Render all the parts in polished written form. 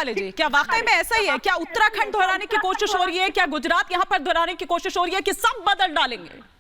काले जी, क्या वाकई में ऐसा ही है? क्या उत्तराखंड दोहराने की कोशिश हो रही है? क्या गुजरात यहाँ पर दोहराने की कोशिश हो रही है कि सब बदल डालेंगे?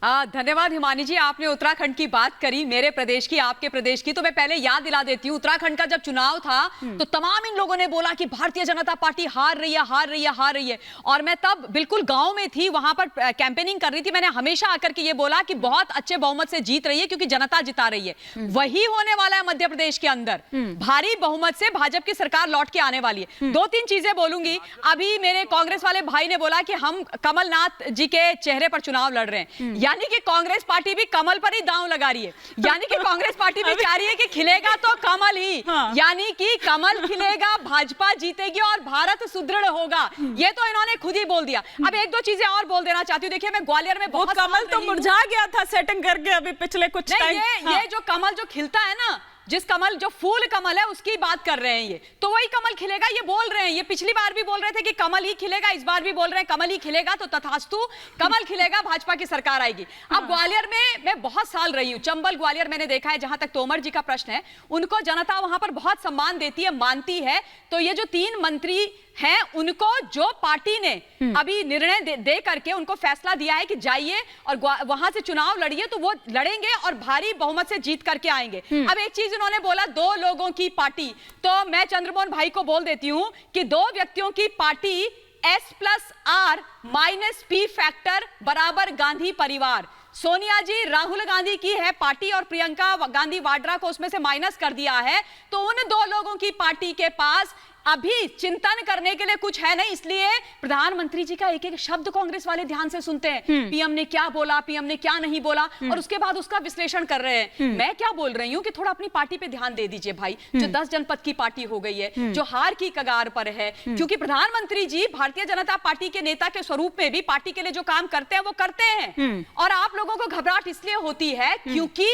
धन्यवाद हिमानी जी, आपने उत्तराखंड की बात करी, मेरे प्रदेश की, आपके प्रदेश की, तो मैं पहले याद दिला देती हूँ। उत्तराखंड का जब चुनाव था तो तमाम इन लोगों ने बोला कि भारतीय जनता पार्टी हार रही है, हार रही है, हार रही है। और मैं तब बिल्कुल गांव में थी, वहां पर कैंपेनिंग कर रही थी। मैंने हमेशा आकर के ये बोला कि बहुत अच्छे बहुमत से जीत रही है क्योंकि जनता जिता रही है। वही होने वाला है मध्य प्रदेश के अंदर, भारी बहुमत से भाजपा की सरकार लौट के आने वाली है। दो तीन चीजें बोलूंगी। अभी मेरे कांग्रेस वाले भाई ने बोला कि हम कमलनाथ जी के चेहरे पर चुनाव लड़ रहे हैं, यानी कि कांग्रेस पार्टी भी कमल पर ही दांव लगा रही है। यानी कि कांग्रेस पार्टी भी चाह रही है कि खिलेगा तो कमल ही, यानी कि कमल खिलेगा, भाजपा जीतेगी और भारत सुदृढ़ होगा। ये तो इन्होंने खुद ही बोल दिया। अब एक दो चीजें और बोल देना चाहती हूँ। देखिए, मैं ग्वालियर में बहुत कमल तो मुरझा गया था सेटिंग करके अभी पिछले कुछ टाइम। ये जो कमल जो खिलता है ना, जिस कमल जो फूल कमल है उसकी बात कर रहे हैं, ये तो वही कमल खिलेगा, ये बोल रहे हैं। ये पिछली बार भी बोल रहे थे कि कमल ही खिलेगा, इस बार भी बोल रहे हैं कमल ही खिलेगा, तो तथास्तु कमल खिलेगा, भाजपा की सरकार आएगी। अब ग्वालियर में मैं बहुत साल रही हूं, चंबल ग्वालियर मैंने देखा है। जहां तक तोमर जी का प्रश्न है, उनको जनता वहां पर बहुत सम्मान देती है, मानती है। तो ये जो 3 मंत्री हैं, उनको जो पार्टी ने अभी निर्णय दे करके उनको फैसला दिया है कि जाइए और वहां से चुनाव लड़िए, तो वो लड़ेंगे और भारी बहुमत से जीत करके आएंगे। अब एक चीज उन्होंने बोला, 2 लोगों की पार्टी, तो मैं चंद्रमोहन भाई को बोल देती हूं कि 2 व्यक्तियों की पार्टी S+R -P फैक्टर बराबर गांधी परिवार। सोनिया जी राहुल गांधी की है पार्टी और प्रियंका गांधी वाड्रा को उसमें से माइनस कर दिया है, तो उन 2 लोगों की पार्टी के पास अभी चिंतन करने के लिए कुछ है नहीं। इसलिए प्रधानमंत्री जी का एक एक शब्द कांग्रेस वाले ध्यान से सुनते हैं। पीएम ने क्या बोला, पीएम ने क्या नहीं बोला, और उसके बाद उसका विश्लेषण कर रहे हैं। मैं क्या बोल रही हूं कि थोड़ा अपनी पार्टी पे ध्यान दे दीजिए भाई। जो 10 जनपद की पार्टी हो गई है, जो हार की कगार पर है, क्योंकि प्रधानमंत्री जी भारतीय जनता पार्टी के नेता के स्वरूप में भी पार्टी के लिए जो काम करते हैं वो करते हैं। और आप लोगों को घबराहट इसलिए होती है क्योंकि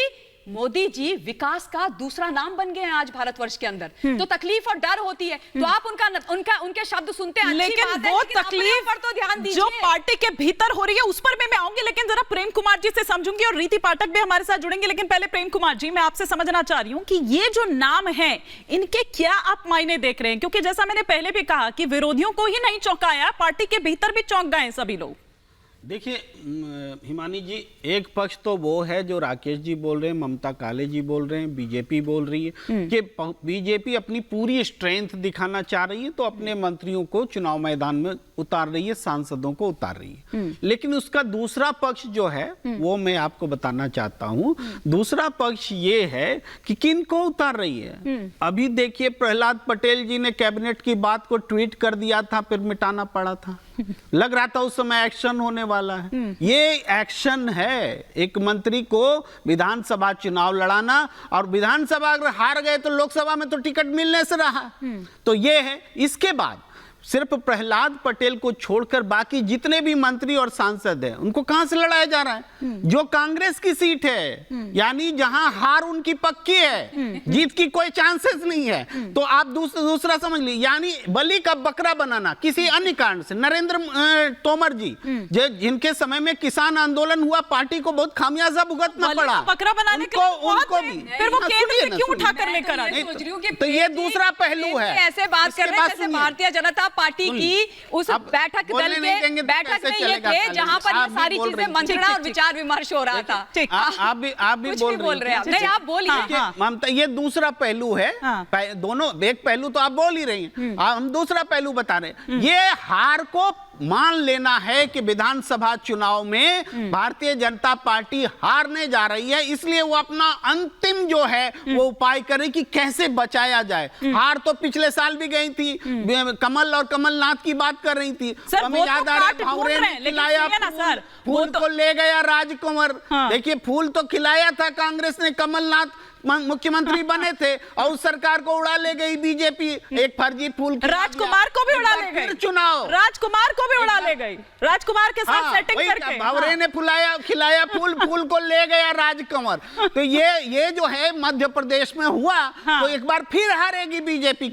मोदी जी विकास का दूसरा नाम बन गए हैं आज भारतवर्ष के अंदर, तो तकलीफ और डर होती है। तो आप उनके शब्द सुनते हैं, लेकिन वो तकलीफ पर तो ध्यान दीजिए जो पार्टी के भीतर हो रही है उस पर मैं आऊंगी। लेकिन जरा प्रेम कुमार जी से समझूंगी और रीति पाठक भी हमारे साथ जुड़ेंगे। लेकिन पहले प्रेम कुमार जी, मैं आपसे समझना चाह रही हूं कि ये जो नाम है, इनके क्या आप मायने देख रहे हैं? क्योंकि जैसा मैंने पहले भी कहा कि विरोधियों को ही नहीं चौंकाया, पार्टी के भीतर भी चौंक गए सभी लोग। देखिए हिमानी जी, एक पक्ष तो वो है जो राकेश जी बोल रहे हैं, ममता काले जी बोल रहे हैं, बीजेपी बोल रही है कि बीजेपी अपनी पूरी स्ट्रेंथ दिखाना चाह रही है, तो अपने मंत्रियों को चुनाव मैदान में उतार रही है, सांसदों को उतार रही है। लेकिन उसका दूसरा पक्ष जो है वो मैं आपको बताना चाहता हूं। दूसरा पक्ष ये है कि किन को उतार रही है। अभी देखिए, प्रहलाद पटेल जी ने कैबिनेट की बात को ट्वीट कर दिया था, फिर मिटाना पड़ा था। लग रहा था उस समय एक्शन होने वाला है। ये एक्शन है, एक मंत्री को विधानसभा चुनाव लड़ाना, और विधानसभा अगर हार गए तो लोकसभा में तो टिकट मिलने से रहा। तो ये है। इसके बाद सिर्फ प्रहलाद पटेल को छोड़कर बाकी जितने भी मंत्री और सांसद हैं, उनको कहां से लड़ाया जा रहा है? जो कांग्रेस की सीट है, यानी जहां हार उनकी पक्की है, जीत की कोई चांसेस नहीं है। तो आप दूसरा समझ लीजिए, यानी बलि का बकरा बनाना किसी अन्य कारण से। नरेंद्र तोमर जी, जिनके समय में किसान आंदोलन हुआ, पार्टी को बहुत खामियाजा भुगतना पड़ा, बकरा बनाने के उनको भी फिर वो केंद्र से क्यों उठाकर लेकर आए? तो ये दूसरा पहलू है। ऐसे बात कर रहे हैं जैसे भारतीय जनता पार्टी की उस बैठक दल के बैठक में ये थे जहां पर ये सारी चीजें मंत्रणा और विचार विमर्श हो रहा था। आप भी बोल रहे हैं। नहीं, आप बोलिए। ममता, ये दूसरा पहलू है। दोनों, एक पहलू तो आप बोल ही रही हैं, हम दूसरा पहलू बता रहे हैं। ये हार को मान लेना है कि विधानसभा चुनाव में भारतीय जनता पार्टी हारने जा रही है, इसलिए वो अपना अंतिम जो है वो उपाय करे कि कैसे बचाया जाए। हार तो पिछले साल भी गई थी, कमल और कमलनाथ की बात कर रही थी। हमें याद आ रहा है, भावरे ने खिलाया फूल को ले गया राजकुमार। देखिए, फूल तो खिलाया था कांग्रेस ने, कमलनाथ मुख्यमंत्री बने थे और उस सरकार को उड़ा ले गई बीजेपी। एक फर्जी फूल, राजकुमार को भी उड़ा ले गई। चुनाव राजकुमार को भी उड़ा ले गई, राजकुमार के साथ सेटिंग करके। भावरे ने खिलाया फूल, फूल को ले गया राजकुमार। तो ये जो है मध्य प्रदेश में हुआ, तो एक बार फिर हारेगी बीजेपी।